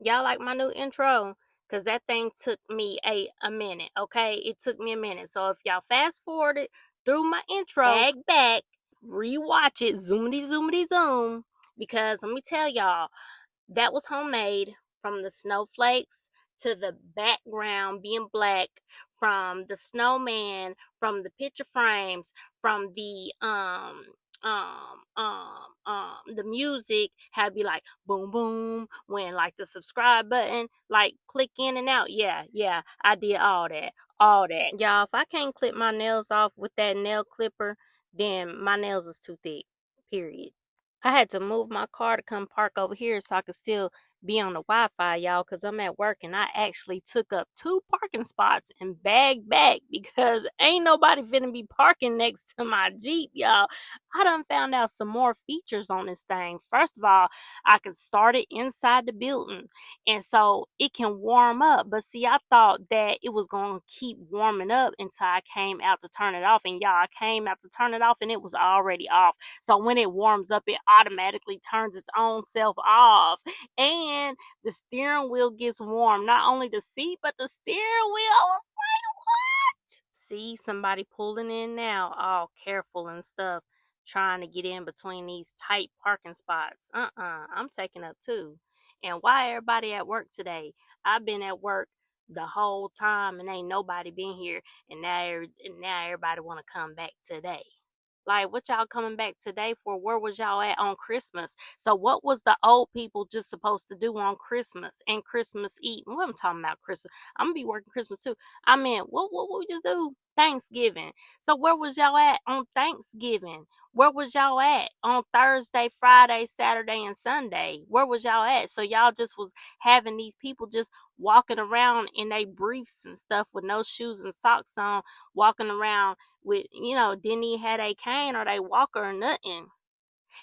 Y'all like my new intro? Because that thing took me a minute, okay? It took me a minute. So if y'all fast forwarded through my intro, back, rewatch it, zoomity, zoomity, zoom. Because let me tell y'all, that was homemade from the snowflakes to the background being black, from the snowman, from the picture frames, from the music had be like boom boom when like the subscribe button like click in and out. Yeah, I did all that y'all. If I can't clip my nails off with that nail clipper, then my nails is too thick, period. I had to move my car to come park over here so I could still be on the Wi-Fi, y'all, because I'm at work and I actually took up 2 parking spots and bagged back because ain't nobody finna be parking next to my Jeep, y'all. I done found out some more features on this thing. First of all, I can start it inside the building and so it can warm up. But see, I thought that it was going to keep warming up until I came out to turn it off. And y'all, I came out to turn it off and it was already off. So when it warms up, it automatically turns its own self off. And the steering wheel gets warm. Not only the seat, but the steering wheel. I was like, what? See somebody pulling in now, all careful and stuff, trying to get in between these tight parking spots. I'm taking up too. And why everybody at work today? I've been at work the whole time and ain't nobody been here, and now everybody want to come back today. Like, what y'all coming back today for? Where was y'all at on Christmas? So what was the old people just supposed to do on Christmas and Christmas Eve? What I'm talking about Christmas. I'm gonna be working Christmas too. I mean, what we just do? Thanksgiving. So where was y'all at on Thanksgiving? Where was y'all at on Thursday, Friday, Saturday, and Sunday? Where was y'all at? So y'all just was having these people just walking around in they briefs and stuff with no shoes and socks on, walking around with, didn't even have a cane or they walker or nothing.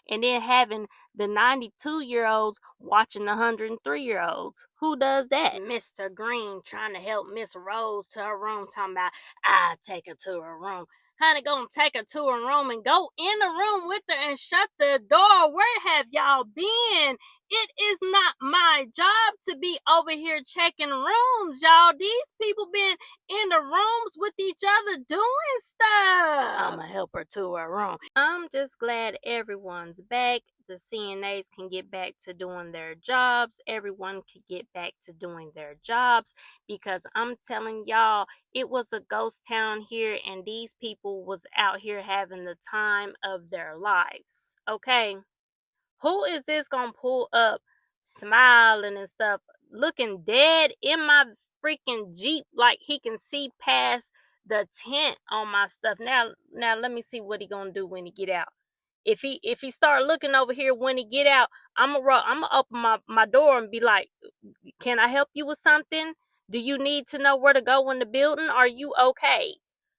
And then having the 92-year-olds watching the 103-year-olds. Who does that? Mr. Green trying to help Miss Rose to her room, talking about, I'll take her to her room. Honey, gonna take her to her room and go in the room with her and shut the door. Where have y'all been? It is not my job to be over here checking rooms, y'all. These people been in the rooms with each other doing stuff. I'ma help her to her room. I'm just glad everyone's back. The CNAs can get back to doing their jobs. Everyone can get back to doing their jobs because I'm telling y'all, it was a ghost town here and these people was out here having the time of their lives. Okay? Who is this gonna pull up smiling and stuff, looking dead in my freaking Jeep like he can see past the tent on my stuff? Now let me see what he gonna do when he get out. If he start looking over here when he get out, I'm gonna open my door and be like, can I help you with something? Do you need to know where to go in the building? Are you okay?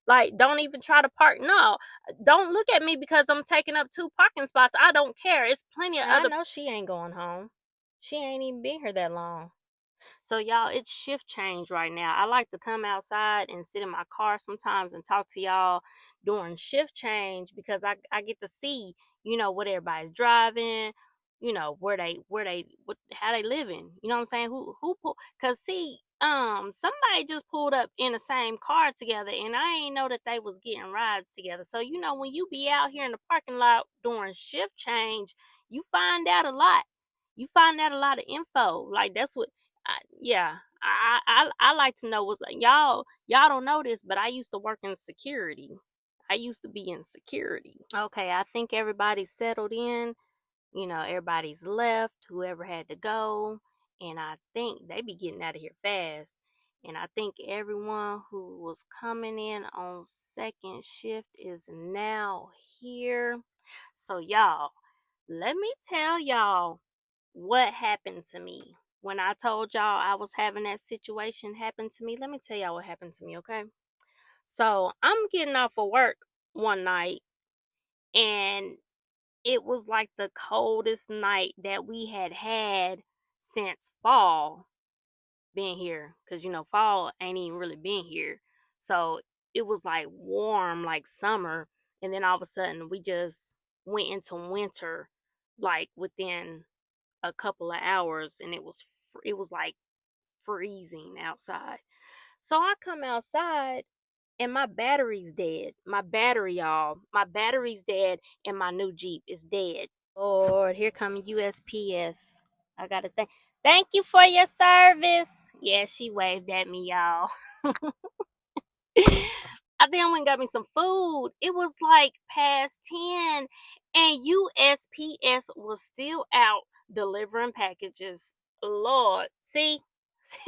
Like, don't even try to park. No, don't look at me because I'm taking up 2 parking spots. I don't care. It's plenty of other. I know she ain't going home. She ain't even been here that long. So y'all, it's shift change right now. I like to come outside and sit in my car sometimes and talk to y'all during shift change because I get to see, what everybody's driving, how they living. You know what I'm saying? Who pull? Cause see, somebody just pulled up in the same car together, and I ain't know that they was getting rides together. So when you be out here in the parking lot during shift change, you find out a lot. You find out a lot of info. Like that's what I like to know what's like. Y'all don't know this, but I used to work in security. I used to be in security. Okay, I think everybody's settled in. Everybody's left, whoever had to go, and I think they be getting out of here fast. And I think everyone who was coming in on second shift is now here. So y'all, let me tell y'all what happened to me. When I told y'all I was having that situation happen to me, let me tell y'all what happened to me, okay? So I'm getting off of work one night, and it was like the coldest night that we had since fall being here. Because, fall ain't even really been here. So it was like warm, like summer. And then all of a sudden, we just went into winter, like within a couple of hours, and it was it was like freezing outside. So I come outside and my battery's dead. My battery, y'all. My battery's dead and my new Jeep is dead. Lord, here come USPS. I gotta thank you for your service. Yeah, she waved at me, y'all. I then went and got me some food. It was like past 10 and USPS was still out delivering packages. Lord, see?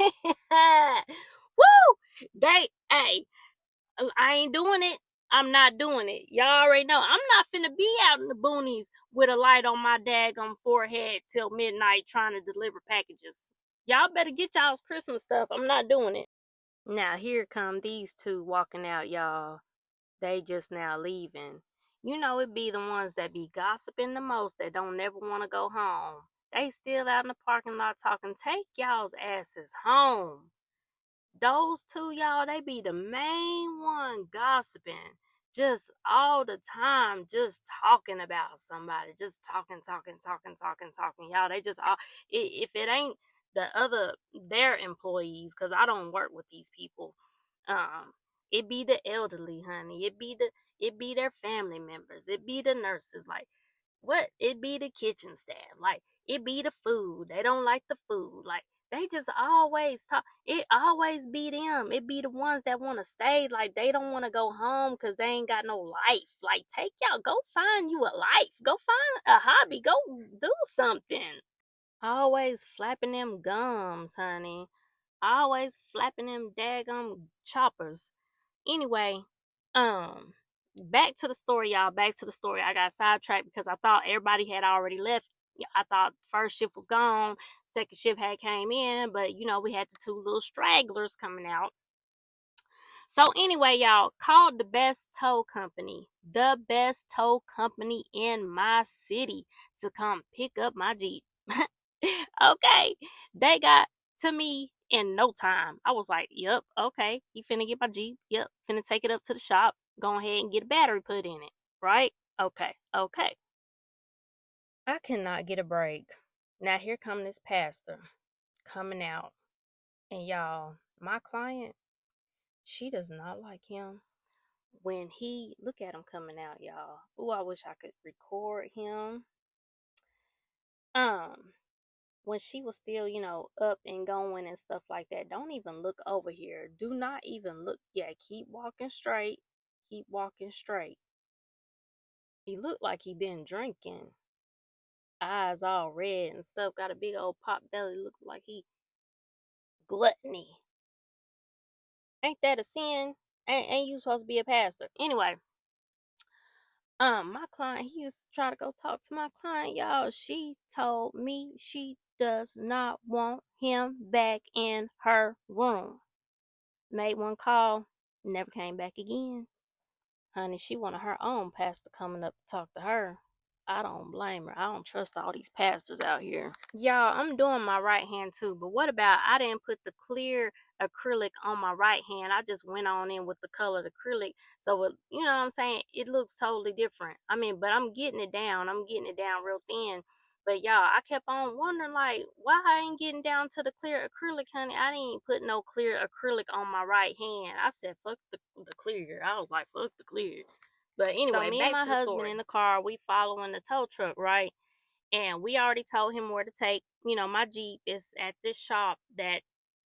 Woo! Hey, I ain't doing it. I'm not doing it. Y'all already know. I'm not finna be out in the boonies with a light on my daggum forehead till midnight trying to deliver packages. Y'all better get y'all's Christmas stuff. I'm not doing it. Now here come these two walking out, y'all. They just now leaving. You know it be the ones that be gossiping the most that don't never want to go home. They still out in the parking lot talking. Take y'all's asses home. Those two, y'all, they be the main one gossiping. Just all the time, just talking about somebody. Just talking. Y'all, they just all, if it ain't their employees, because I don't work with these people. It be the elderly, honey. It be their family members. It be the nurses. Like, what? It be the kitchen staff. Like, it be the food. They don't like the food. Like, they just always talk. It always be them. It be the ones that want to stay. Like, they don't want to go home because they ain't got no life. Like, take y'all, go find you a life. Go find a hobby. Go do something. Always flapping them gums, honey. Always flapping them daggum choppers. Anyway, um, back to the story, y'all. Back to the story. I got sidetracked because I thought everybody had already left. I thought first shift was gone, second shift had came in, but we had the two little stragglers coming out. So anyway, y'all, called the best tow company in my city to come pick up my Jeep. Okay, they got to me in no time. I was like, yep, okay, you finna get my Jeep. Yep, finna take it up to the shop. Go ahead and get a battery put in it. Right? Okay. I cannot get a break. Now here come this pastor coming out. And y'all, my client, she does not like him. When he look at him coming out, y'all. Ooh, I wish I could record him. When she was still, up and going and stuff like that, don't even look over here. Do not even look. Yeah, keep walking straight. Keep walking straight. He looked like he been drinking. Eyes all red and stuff. Got a big old pot belly. Look like he gluttony. Ain't that a sin? Ain't you supposed to be a pastor? Anyway, my client, he used to try to go talk to my client, y'all. She told me she does not want him back in her room. Made one call, never came back again. Honey, she wanted her own pastor coming up to talk to her. I don't blame her. I don't trust all these pastors out here. Y'all, I'm doing my right hand too, but what about I didn't put the clear acrylic on my right hand. I just went on in with the colored acrylic. So, you know what I'm saying? It looks totally different. I mean, but I'm getting it down. I'm getting it down real thin. But y'all, I kept on wondering, like, why I ain't getting down to the clear acrylic, honey. I didn't put no clear acrylic on my right hand. I said, fuck the clear. I was like, fuck the clear. But anyway, so me and my husband in the car, we following the tow truck, right? And we already told him where to take. My Jeep is at this shop that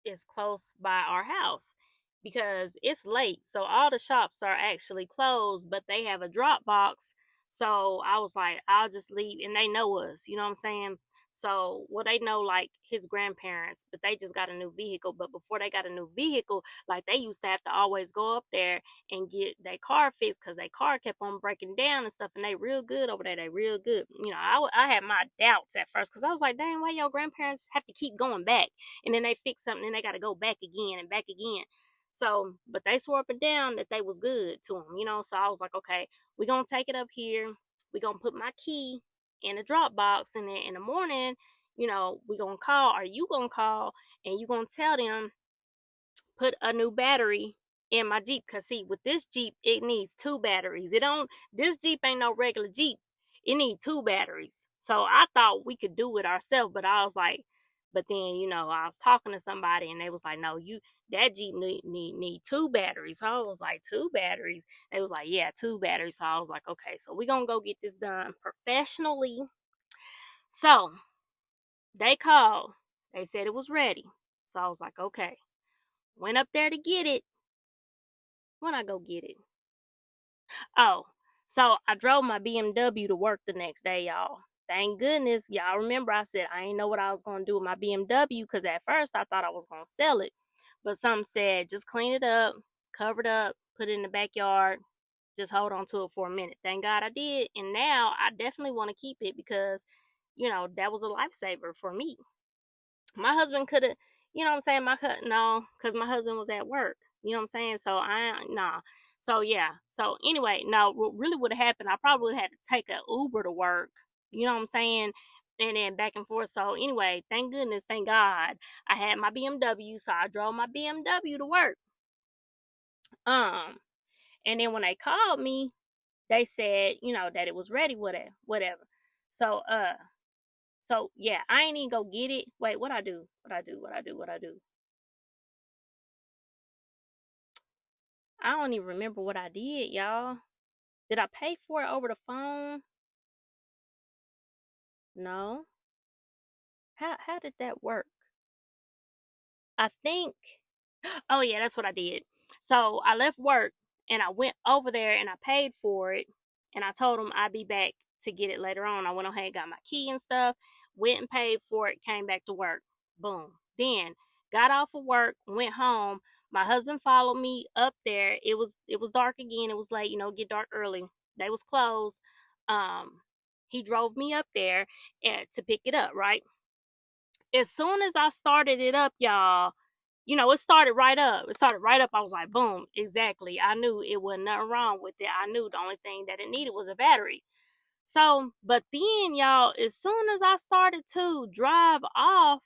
is close by our house because it's late. So all the shops are actually closed, but they have a drop box. So I was like, I'll just leave. And they know us, you know what I'm saying? So, well, they know like his grandparents, but they just got a new vehicle. But before they got a new vehicle, like they used to have to always go up there and get their car fixed because their car kept on breaking down and stuff. And they real good over there. They real good. I had my doubts at first because I was like, dang, why your grandparents have to keep going back? And then they fix something and they got to go back again and back again. So, but they swore up and down that they was good to them, So I was like, okay, we're going to take it up here. We're going to put my key in a drop box. And then in the morning, we're going to call, or you going to call, and you going to tell them, put a new battery in my Jeep. Because, see, with this Jeep, it needs 2 batteries. This Jeep ain't no regular Jeep. It needs 2 batteries. So I thought we could do it ourselves, but I was like, But then, I was talking to somebody and they was like, no, that Jeep need two batteries. So I was like, two batteries? They was like, yeah, two batteries. So I was like, okay, so we gonna go get this done professionally. So they called. They said it was ready. So I was like, okay. Went up there to get it. When I go get it? Oh, so I drove my BMW to work the next day, y'all. Thank goodness. Y'all remember I said I didn't know what I was going to do with my BMW because at first I thought I was going to sell it. But some said just clean it up, cover it up, put it in the backyard, just hold on to it for a minute. Thank God I did. And now I definitely want to keep it because, that was a lifesaver for me. My husband could have, what I'm saying? No, because my husband was at work. You know what I'm saying? So nah. So yeah. So anyway, no, what really would have happened, I probably would have had to take an Uber to work. You know what I'm saying? And then back and forth. So anyway, thank goodness, thank God, I had my BMW, so I drove my BMW to work. Um, and then when they called me, they said, that it was ready, whatever. So yeah, I ain't even go get it. Wait, what I do? What I do? I don't even remember what I did, y'all. Did I pay for it over the phone? No. How did that work? I think oh yeah, that's what I did. So I left work and I went over there and I paid for it and I told them I'd be back to get it later on. I went ahead and got my key and stuff, went and paid for it, came back to work. Boom. Then got off of work, went home. My husband followed me up there. It was dark again. It was late, get dark early. They was closed. Um he drove me up there to pick it up, right? As soon as I started it up, y'all, it started right up. It started right up. I was like, boom, exactly. I knew it wasn't nothing wrong with it. I knew the only thing that it needed was a battery. So, but then, y'all, as soon as I started to drive off,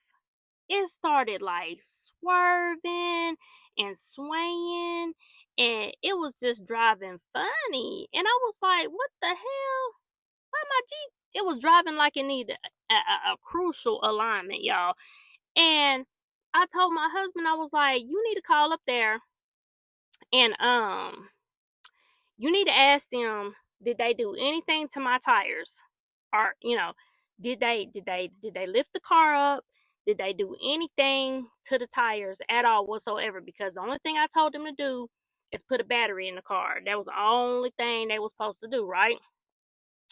it started like swerving and swaying, and it was just driving funny. And I was like, what the hell? Why my Jeep? It was driving like it needed a crucial alignment, y'all. And I told my husband, I was like, you need to call up there and you need to ask them, did they do anything to my tires? Or, did they lift the car up? Did they do anything to the tires at all whatsoever? Because the only thing I told them to do is put a battery in the car. That was the only thing they was supposed to do, right?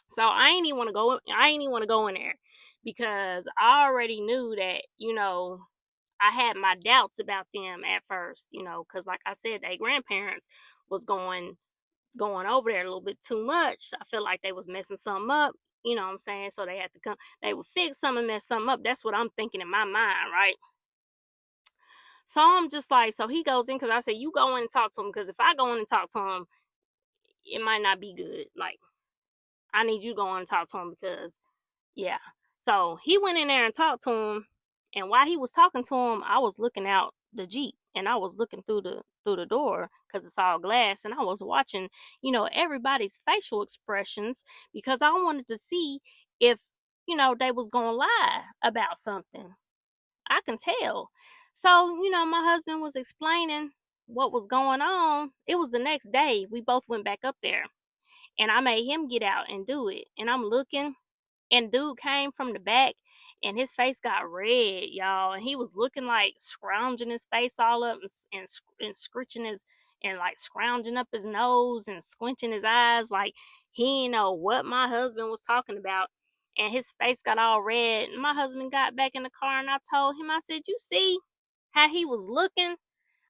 So I ain't even want to go. I ain't even want to go in there because I already knew that I had my doubts about them at first, because like I said, their grandparents was going over there a little bit too much. I feel like they was messing something up. You know what I'm saying? So they had to come. They would fix something and mess something up. That's what I'm thinking in my mind, right? So I'm just like, so he goes in because I said, you go in and talk to him because if I go in and talk to him, it might not be good. Like I need you to go in and talk to him because yeah. So he went in there and talked to him, and while he was talking to him, I was looking out the Jeep and I was looking through the door because it's all glass, and I was watching, everybody's facial expressions because I wanted to see if they was gonna lie about something. I can tell. So my husband was explaining what was going on. It was the next day. We both went back up there, and I made him get out and do it. And I'm looking, and dude came from the back and his face got red, y'all. And he was looking like scrounging his face all up and scritching his and like scrounging up his nose and squinching his eyes like he didn't know what my husband was talking about. And his face got all red. And my husband got back in the car and I told him, I said, you see how he was looking?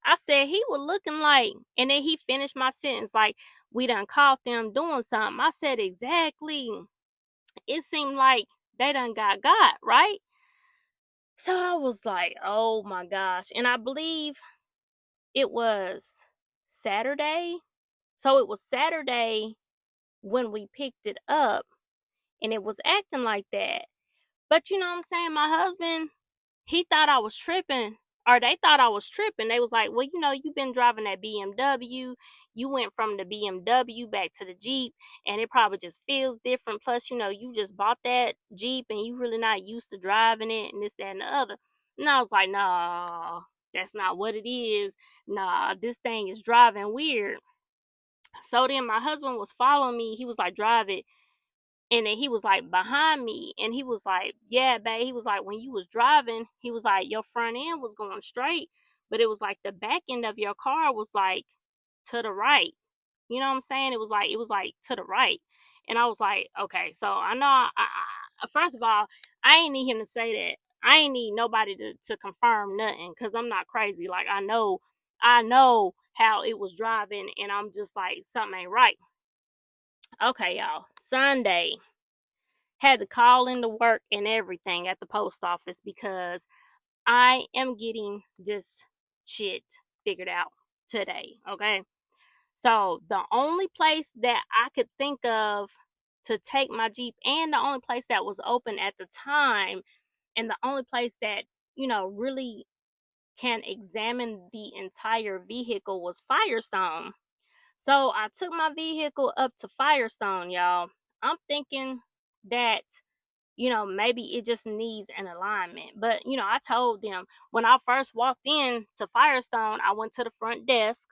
I said, he was looking like, and then he finished my sentence like, we done caught them doing something. I said, exactly. It seemed like they done got, right? So I was like, oh my gosh. And I believe it was Saturday. So it was Saturday when we picked it up and it was acting like that. But you know what I'm saying? My husband, he thought I was tripping, or they thought I was tripping. They was like, well, you've been driving that BMW. You went from the BMW back to the Jeep, and it probably just feels different. Plus, you just bought that Jeep, and you really not used to driving it, and this, that, and the other. And I was like, nah, that's not what it is. Nah, this thing is driving weird. So then my husband was following me. He was like, drive it. And then he was like behind me. And he was like, yeah, babe. He was like, when you was driving, he was like, your front end was going straight. But it was like the back end of your car was like to the right. You know what I'm saying? It was like to the right. And I was like, okay, so I know first of all, I ain't need him to say that. I ain't need nobody to confirm nothing because I'm not crazy. Like I know how it was driving and I'm just like something ain't right. Okay, y'all. Sunday had to call into work and everything at the post office because I am getting this shit figured out today. Okay. So the only place that I could think of to take my Jeep and the only place that was open at the time and the only place that, really can examine the entire vehicle was Firestone. So I took my vehicle up to Firestone, y'all. I'm thinking that, maybe it just needs an alignment. But, I told them when I first walked in to Firestone, I went to the front desk.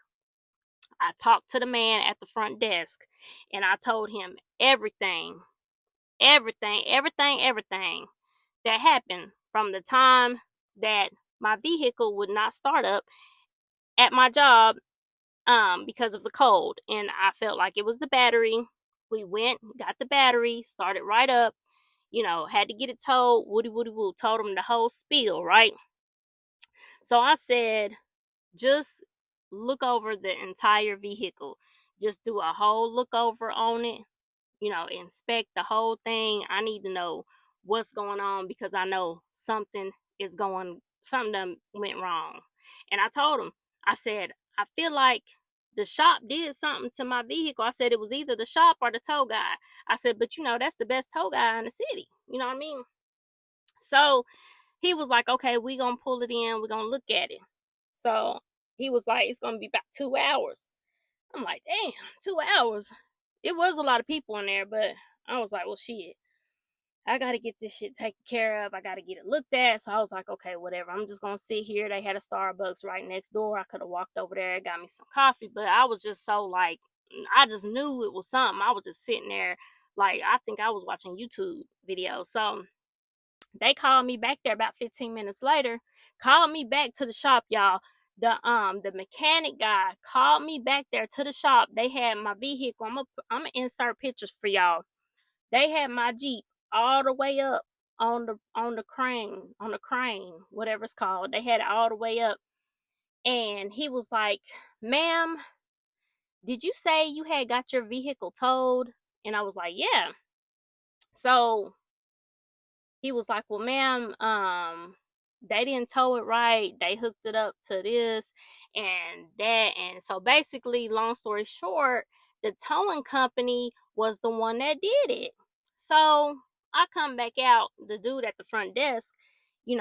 I talked to the man at the front desk and I told him everything that happened from the time that my vehicle would not start up at my job because of the cold. And I felt like it was the battery. We went, got the battery, started right up, had to get it towed, woody woody woo, told him the whole spiel, right? So I said, just look over the entire vehicle. Just do a whole look over on it, inspect the whole thing. I need to know what's going on because I know something done went wrong. And I told him, I said, I feel like the shop did something to my vehicle. I said it was either the shop or the tow guy. I said, but that's the best tow guy in the city. You know what I mean? So he was like, okay, we gonna pull it in, we're gonna look at it. So he was like, it's gonna be about 2 hours. I'm like, damn, 2 hours. It was a lot of people in there, but I was like, well, shit, I gotta get this shit taken care of. I gotta get it looked at. So I was like, okay, whatever. I'm just gonna sit here. They had a Starbucks right next door. I could have walked over there, got me some coffee, but I was just so like, I just knew it was something. I was just sitting there, like, I think I was watching YouTube videos. So they called me back there about 15 minutes later. Called me back to the shop, y'all. The mechanic guy called me back there to the shop. They had my vehicle. I'm gonna insert pictures for y'all. They had my Jeep all the way up on the crane, whatever it's called. They had it all the way up. And he was like, ma'am, did you say you had got your vehicle towed? And I was like, yeah. So he was like, well, ma'am, they didn't tow it right. They hooked it up to this and that. And so basically, long story short, the towing company was the one that did it. So I come back out, the dude at the front desk, you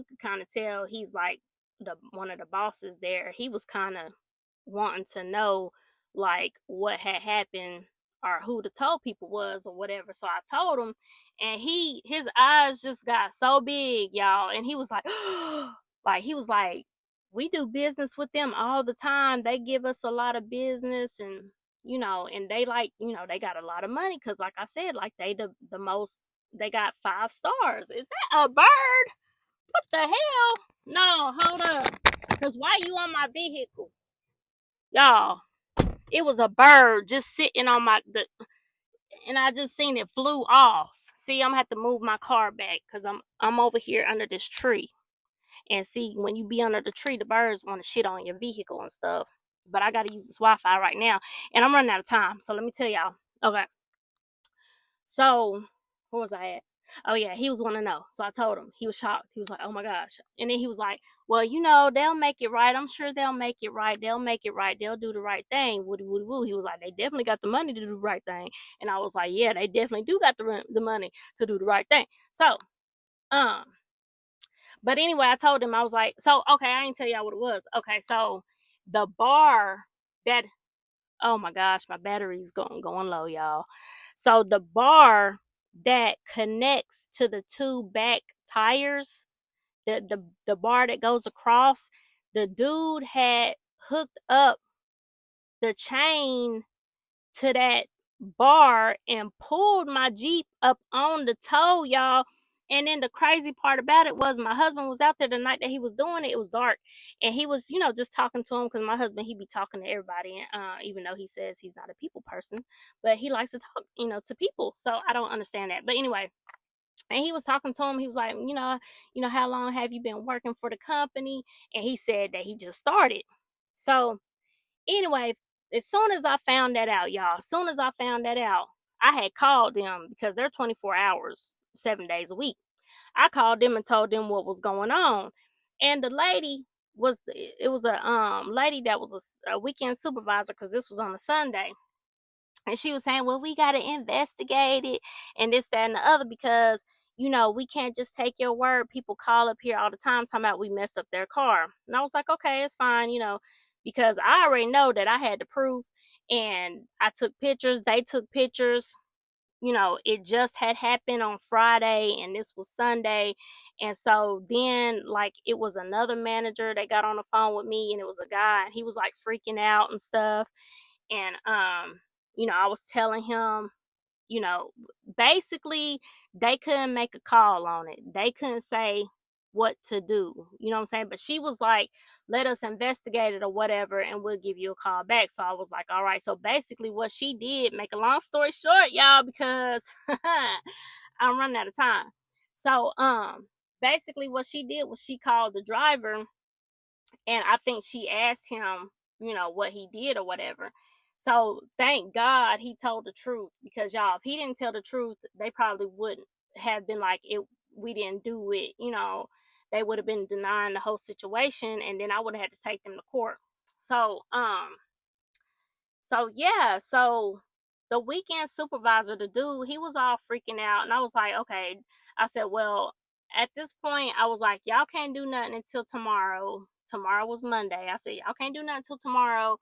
could kind of tell he's like the one of the bosses there. He was kind of wanting to know like what had happened or who the tow people was or whatever. So I told him and his eyes just got so big, y'all, and he was like like he was like, we do business with them all the time. They give us a lot of business and and they like, they got a lot of money because like I said, like they the most, they got 5 stars. Is that a bird? What the hell? No, hold up. Because why you on my vehicle? Y'all, it was a bird just sitting on and I just seen it flew off. See, I'm gonna have to move my car back because I'm over here under this tree. And see, when you be under the tree, the birds want to shit on your vehicle and stuff. But I gotta use this Wi-Fi right now, and I'm running out of time. So let me tell y'all. Okay. So where was I at? Oh yeah, he was want to know. So I told him. He was shocked. He was like, "Oh my gosh!" And then he was like, "Well, they'll make it right. I'm sure they'll make it right. They'll make it right. They'll do the right thing." Woody woody woo. He was like, "They definitely got the money to do the right thing." And I was like, "Yeah, they definitely do got the money to do the right thing." So, um, but anyway, I told him I was like, "So okay, I didn't tell y'all what it was." Okay, so the bar that, oh my gosh, my battery's going low, y'all. So the bar that connects to the two back tires, the bar that goes across, the dude had hooked up the chain to that bar and pulled my Jeep up on the tow, y'all. And then the crazy part about it was my husband was out there the night that he was doing it. It was dark, and he was, just talking to him because my husband, he be talking to everybody, even though he says he's not a people person, but he likes to talk, to people. So I don't understand that. But anyway, and he was talking to him. He was like, how long have you been working for the company? And he said that he just started. So anyway, as soon as I found that out, y'all, as soon as I found that out, I had called them because they're 24 hours, 7 days a week. I called them and told them what was going on. And the lady it was a lady that was a weekend supervisor because this was on a Sunday. And she was saying, well, we got to investigate it and this, that, and the other because, we can't just take your word. People call up here all the time talking about we messed up their car. And I was like, okay, it's fine, because I already know that I had the proof and I took pictures. They took pictures. It just had happened on Friday and this was Sunday. And so then, like, it was another manager that got on the phone with me and it was a guy and he was like freaking out and stuff. And I was telling him, you know, basically they couldn't make a call on it. They couldn't say what to do. You know what I'm saying? But she was like, let us investigate it or whatever and we'll give you a call back. So I was like, all right. So basically what she did, make a long story short, y'all, because I'm running out of time. So basically what she did was she called the driver and I think she asked him, what he did or whatever. So thank God he told the truth because y'all, if he didn't tell the truth, they probably wouldn't have been like it. We didn't do it. They would have been denying the whole situation, and then I would have had to take them to court. So yeah, so the weekend supervisor, the dude, he was all freaking out, and I was like, okay. I said, well, at this point, I was like, y'all can't do nothing until tomorrow. Tomorrow was Monday. I said, y'all can't do nothing until tomorrow.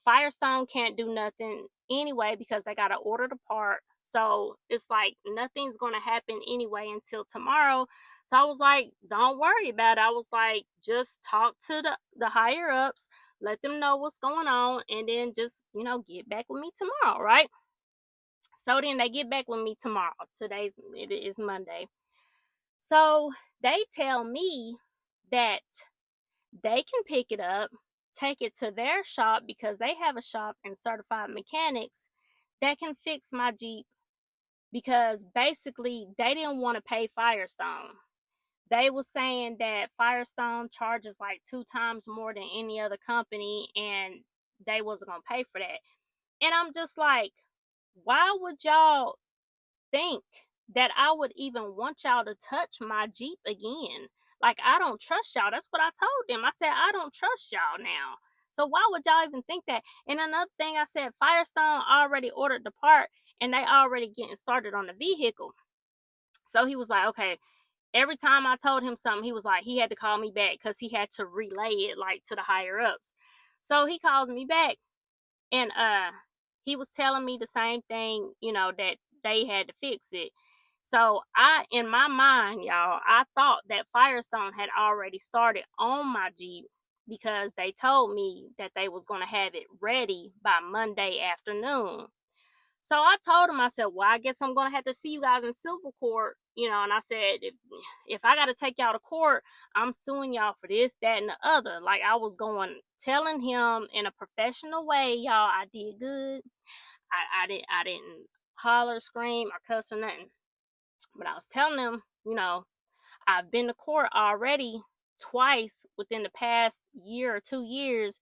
Firestone can't do nothing anyway because they gotta order the part. So it's like nothing's gonna happen anyway until tomorrow. So I was like, don't worry about it. I was like, just talk to the higher ups, let them know what's going on, and then just, get back with me tomorrow, right? So then they get back with me tomorrow. It is Monday. So they tell me that they can pick it up, take it to their shop because they have a shop and certified mechanics that can fix my Jeep because basically they didn't want to pay Firestone. They were saying that Firestone charges like 2 times more than any other company and they wasn't going to pay for that. And I'm just like, why would y'all think that I would even want y'all to touch my Jeep again? Like, I don't trust y'all. That's what I told them. I said, I don't trust y'all now. So why would y'all even think that? And another thing I said, Firestone already ordered the part and they already getting started on the vehicle. So he was like, okay. Every time I told him something, he was like, he had to call me back because he had to relay it like to the higher ups. So he calls me back and he was telling me the same thing, that they had to fix it. So in my mind, y'all, I thought that Firestone had already started on my Jeep because they told me that they was going to have it ready by Monday afternoon. So I told him, I said, well, I guess I'm going to have to see you guys in civil court, and I said, if I got to take y'all to court, I'm suing y'all for this, that, and the other. Like I was telling him in a professional way, y'all, I did good. I didn't holler, scream, or cuss or nothing. But I was telling him, I've been to court already twice within the past year or 2 years.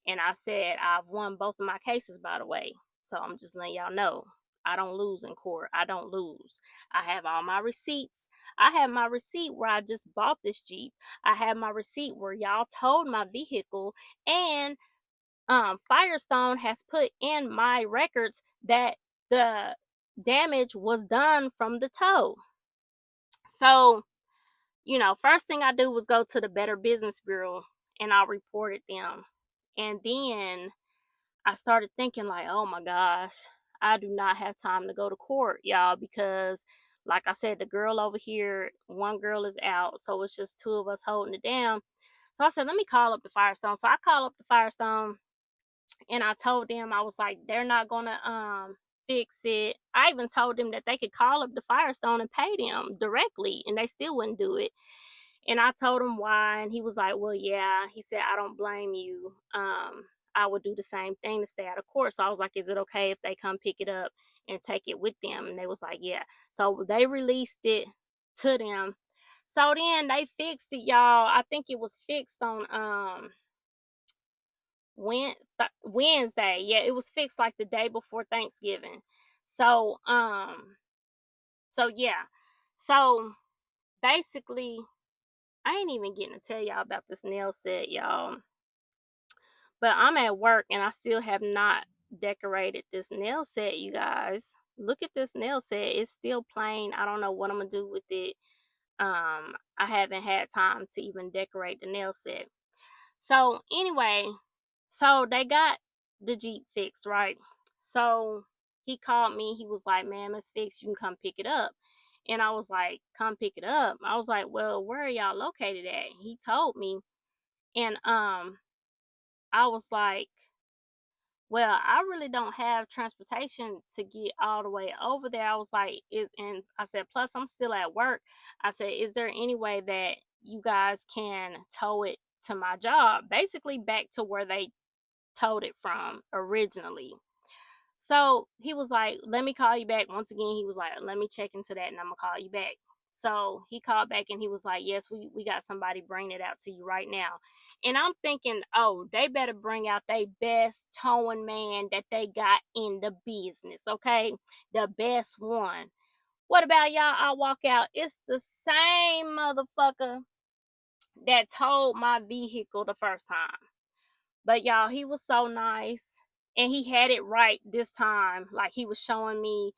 And I said, I've won both of my cases, by the way. So I'm just letting y'all know. I don't lose in court. I don't lose. I have all my receipts. I have my receipt where I just bought this Jeep. I have my receipt where y'all towed my vehicle. And Firestone has put in my records that the damage was done from the tow. So, first thing I do was go to the Better Business Bureau and I reported them. And then I started thinking like, oh my gosh, I do not have time to go to court, y'all, because like I said, the girl over here, one girl is out, so it's just two of us holding it down. So I said, let me call up the Firestone. So I called up the Firestone, and I told them, I was like, they're not gonna fix it. I even told them that they could call up the Firestone and pay them directly, and they still wouldn't do it. And I told him why, and he was like, well, yeah. He said, I don't blame you. I would do the same thing to stay out of court. So I was like, is it okay if they come pick it up and take it with them? And they was like, yeah. So they released it to them. So then they fixed it, y'all. I think it was fixed on Wednesday. Yeah, it was fixed like the day before Thanksgiving. So yeah. So basically, I ain't even getting to tell y'all about this nail set, y'all. But I'm at work and I still have not decorated this nail set, you guys. Look at this nail set. It's still plain. I don't know what I'm gonna do with it. I haven't had time to even decorate the nail set. So anyway, so they got the Jeep fixed, right? So he called me. He was like, "Ma'am, it's fixed. You can come pick it up." And I was like, "Come pick it up." I was like, "Well, where are y'all located at?" He told me, and I was like, "Well, I really don't have transportation to get all the way over there." I was like, "Is," and I said, "Plus, I'm still at work." I said, "Is there any way that you guys can tow it to my job?" Basically, back to where they towed it from originally. So he was like, let me call you back. Once again, he was like, let me check into that and I'm going to call you back. So he called back and he was like, yes, we got somebody bringing it out to you right now. And I'm thinking, oh, they better bring out their best towing man that they got in the business, okay? The best one. What about y'all? I walk out. It's the same motherfucker that towed my vehicle the first time. But y'all, he was so nice. And he had it right this time. Like he was showing me,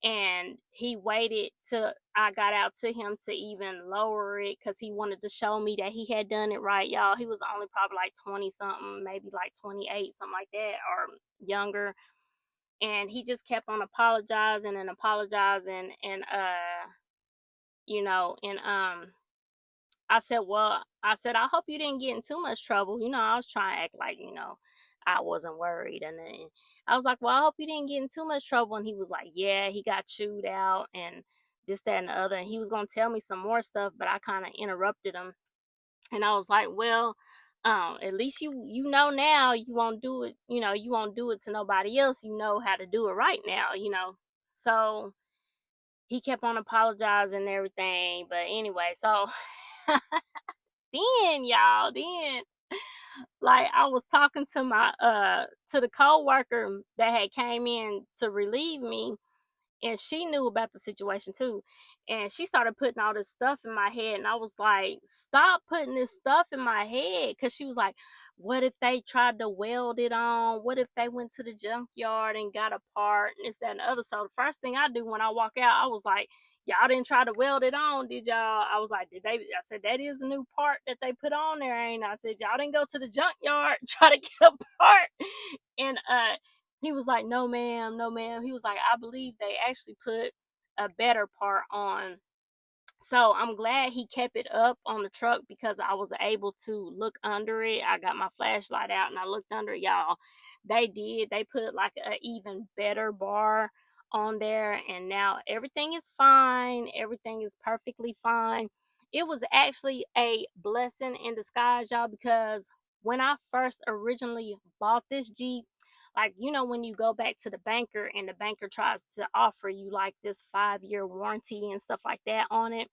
and he waited till I got out to him to even lower it because he wanted to show me that he had done it right, y'all. He was only probably like 20 something, maybe like 28, something like that, or younger. And he just kept on apologizing and apologizing, and and I said, well, I hope you didn't get in too much trouble. I was trying to act like, I wasn't worried. And then I was like, well, I hope you didn't get in too much trouble. And he was like, yeah, he got chewed out and this, that, and the other. And he was going to tell me some more stuff, but I kind of interrupted him. And I was like, well, at least you know now you won't do it. You won't do it to nobody else. You know how to do it right now. So he kept on apologizing and everything. But anyway, so then like I was talking to my to the co-worker that had came in to relieve me, and she knew about the situation too. And she started putting all this stuff in my head, and I was like, stop putting this stuff in my head. Because she was like, what if they tried to weld it on? What if they went to the junkyard and got a part and this, that, and the other? So the first thing I do when I walk out, I was like, y'all didn't try to weld it on, did y'all? I was like, did they? I said, that is a new part that they put on there, ain't it? I said, y'all didn't go to the junkyard try to get a part. And he was like, no, ma'am, no, ma'am. He was like, I believe they actually put a better part on. So I'm glad he kept it up on the truck because I was able to look under it. I got my flashlight out and I looked under it, y'all. They did. They put like an even better bar on there, and now everything is fine. Everything is perfectly fine. It was actually a blessing in disguise, y'all, because when I first originally bought this Jeep, like, when you go back to the banker and the banker tries to offer you like this 5-year warranty and stuff like that on it,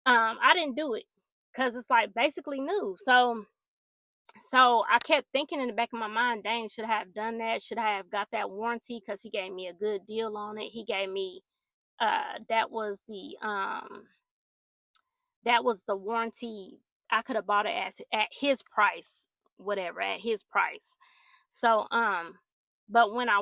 I didn't do it because it's like basically new. So I kept thinking in the back of my mind, dang, should I have done that? Should I have got that warranty? Because he gave me a good deal on it. He gave me that was the warranty. I could have bought it at his price, whatever, at his price. So but when I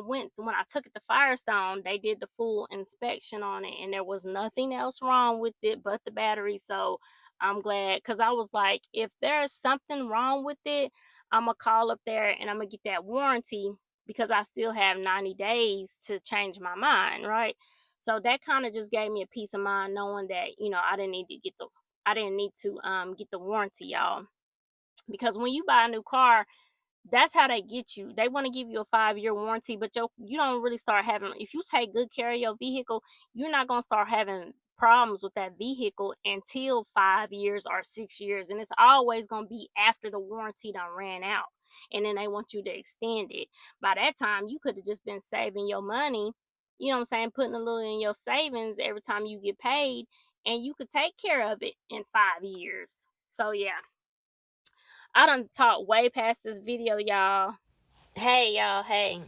took it to Firestone, they did the full inspection on it, and there was nothing else wrong with it but the battery. So I'm glad, because I was like, if there's something wrong with it, I'm gonna call up there and I'm gonna get that warranty, because I still have 90 days to change my mind, right? So that kind of just gave me a peace of mind knowing that, I didn't need to get the warranty, y'all. Because when you buy a new car, that's how they get you. They want to give you a 5-year warranty, but you don't really start having, if you take good care of your vehicle, you're not going to start having problems with that vehicle until 5 years or 6 years. And it's always going to be after the warranty done ran out. And then they want you to extend it. By that time, you could have just been saving your money, you know what I'm saying, putting a little in your savings every time you get paid, and you could take care of it in 5 years. So yeah, I done talked way past this video, y'all. Hey, y'all, hey.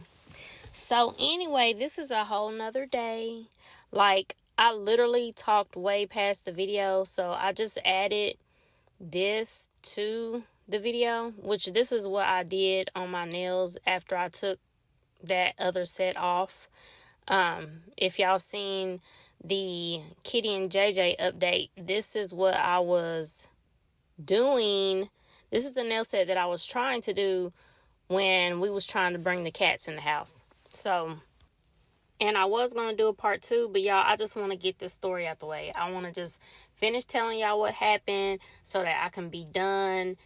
So anyway, this is a whole nother day. Like, I literally talked way past the video, so I just added this to the video, which this is what I did on my nails after I took that other set off. If y'all seen the Kitty and JJ update, this is what I was doing. This is the nail set that I was trying to do when we was trying to bring the cats in the house. So, and I was going to do a part 2, but y'all, I just want to get this story out the way. I want to just finish telling y'all what happened so that I can be done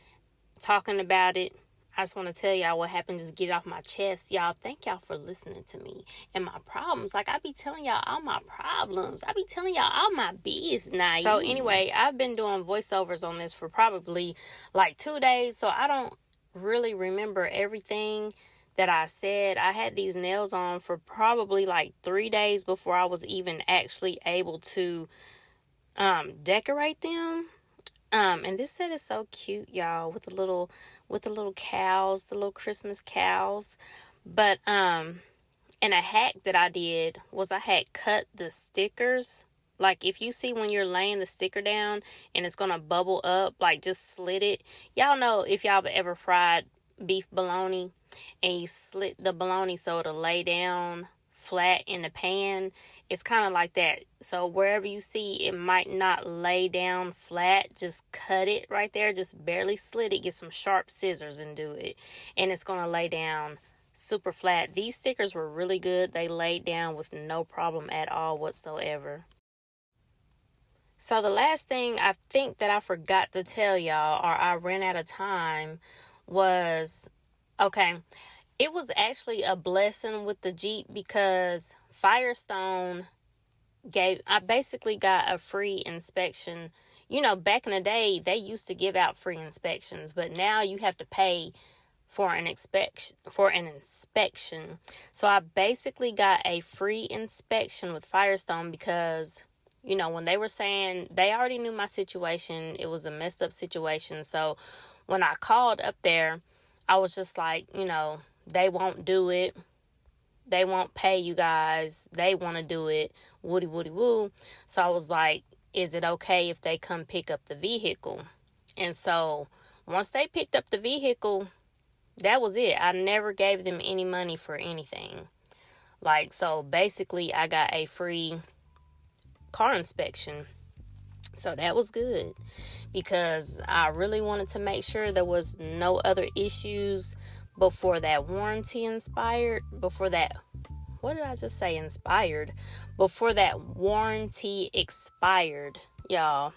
talking about it. I just want to tell y'all what happened, just get it off my chest. Y'all, thank y'all for listening to me and my problems. Like, I be telling y'all all my problems. I be telling y'all all my business. So anyway, I've been doing voiceovers on this for probably like 2 days, so I don't really remember everything that I said. I had these nails on for probably like 3 days before I was even actually able to decorate them. And this set is so cute, y'all, with the little cows, the little Christmas cows. But and a hack that I did was I had cut the stickers. Like, if you see when you're laying the sticker down and it's gonna bubble up, like, just slit it. Y'all know, if y'all have ever fried beef bologna and you slit the bologna so it'll lay down flat in the pan, it's kind of like that. So wherever you see it might not lay down flat, just cut it right there, just barely slit it, get some sharp scissors and do it, and it's gonna lay down super flat. These stickers were really good. They laid down with no problem at all whatsoever. So the last thing I think that I forgot to tell y'all, or I ran out of time, was, okay, it was actually a blessing with the Jeep because Firestone I basically got a free inspection. You know, back in the day, they used to give out free inspections, but now you have to pay for an inspection. So I basically got a free inspection with Firestone because, you know, when they were saying, they already knew my situation. It was a messed up situation. So when I called up there, I was just like, you know, they won't do it. They won't pay you guys. They want to do it. Woody, woody, woo. So I was like, is it okay if they come pick up the vehicle? And so once they picked up the vehicle, that was it. I never gave them any money for anything. Like, so basically I got a free car inspection. So that was good because I really wanted to make sure there was no other issues before that warranty expired. Before that warranty expired, y'all.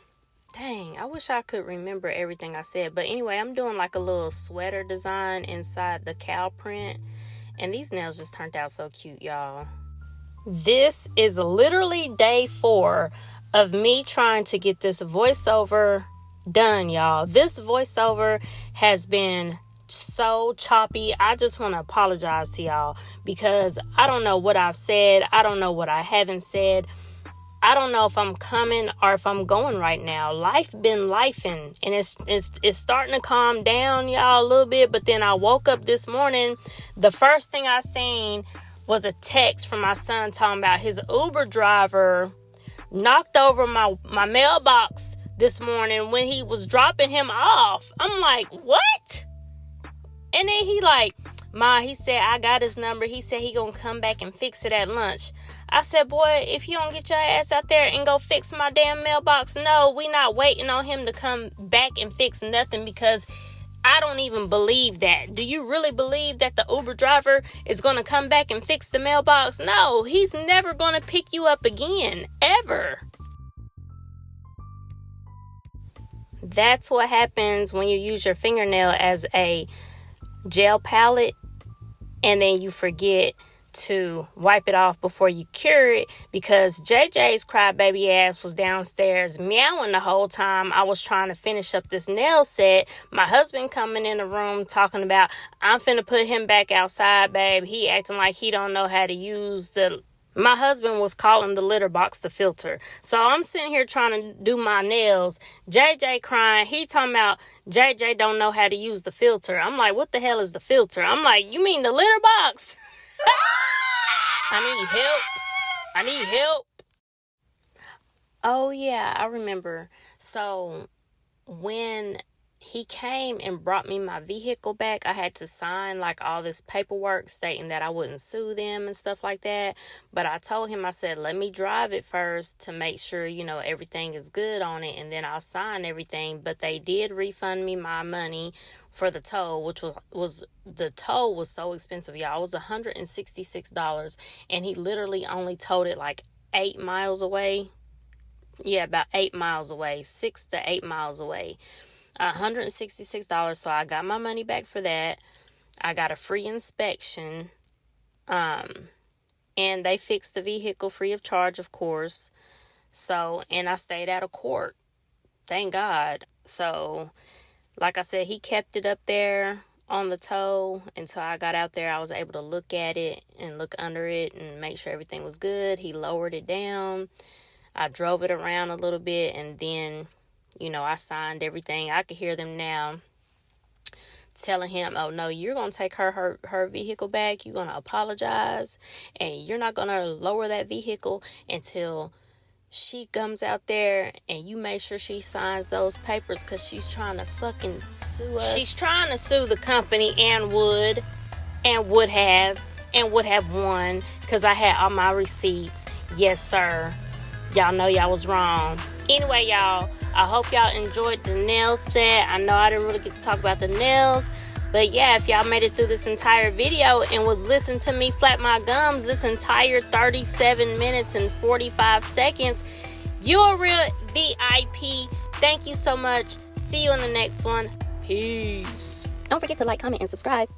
Dang, I wish I could remember everything I said. But anyway, I'm doing like a little sweater design inside the cow print. And these nails just turned out so cute, y'all. This is literally day 4 of me trying to get this voiceover done, y'all. This voiceover has been so choppy. I just want to apologize to y'all because I don't know what I've said. I don't know what I haven't said. I don't know if I'm coming or if I'm going right now. Life been lifing, and it's starting to calm down, y'all, a little bit. But then I woke up this morning. The first thing I seen was a text from my son talking about his Uber driver knocked over my mailbox this morning when he was dropping him off. I'm like, what? And then he like, Ma, he said, I got his number. He said he gonna come back and fix it at lunch. I said, boy, if you don't get your ass out there and go fix my damn mailbox, no, we not waiting on him to come back and fix nothing because I don't even believe that. Do you really believe that the Uber driver is going to come back and fix the mailbox? No, he's never going to pick you up again, ever. That's what happens when you use your fingernail as a gel palette and then you forget to wipe it off before you cure it, because JJ's crybaby ass was downstairs meowing the whole time I was trying to finish up this nail set. My husband coming in the room talking about, I'm finna put him back outside, babe. He acting like he don't know how to use my husband was calling the litter box the filter. So I'm sitting here trying to do my nails. JJ crying. He talking about JJ don't know how to use the filter. I'm like, what the hell is the filter? I'm like, you mean the litter box? I need help. Oh, yeah, I remember. So when he came and brought me my vehicle back, I had to sign like all this paperwork stating that I wouldn't sue them and stuff like that. But I told him, I said, let me drive it first to make sure, everything is good on it, and then I'll sign everything. But they did refund me my money for the tow, which was the tow was so expensive, y'all. It was $166, and he literally only towed it like 8 miles away. Yeah, about 8 miles away, 6 to 8 miles away. $166. So I got my money back for that. I got a free inspection. And they fixed the vehicle free of charge, of course. So, and I stayed out of court. Thank God. So, like I said, he kept it up there on the tow until I got out there. I was able to look at it and look under it and make sure everything was good. He lowered it down. I drove it around a little bit, and then, I signed everything. I could hear them now telling him, oh, no, you're going to take her vehicle back. You're going to apologize, and you're not going to lower that vehicle until she comes out there and you make sure she signs those papers, because she's trying to fucking sue us. She's trying to sue the company and would have won, because I had all my receipts. Yes, sir. Y'all know y'all was wrong. Anyway, y'all, I hope y'all enjoyed the nail set. I know I didn't really get to talk about the nails, but yeah, if y'all made it through this entire video and was listening to me flap my gums this entire 37 minutes and 45 seconds, you're a real VIP. Thank you so much. See you in the next one. Peace. Don't forget to like, comment, and subscribe.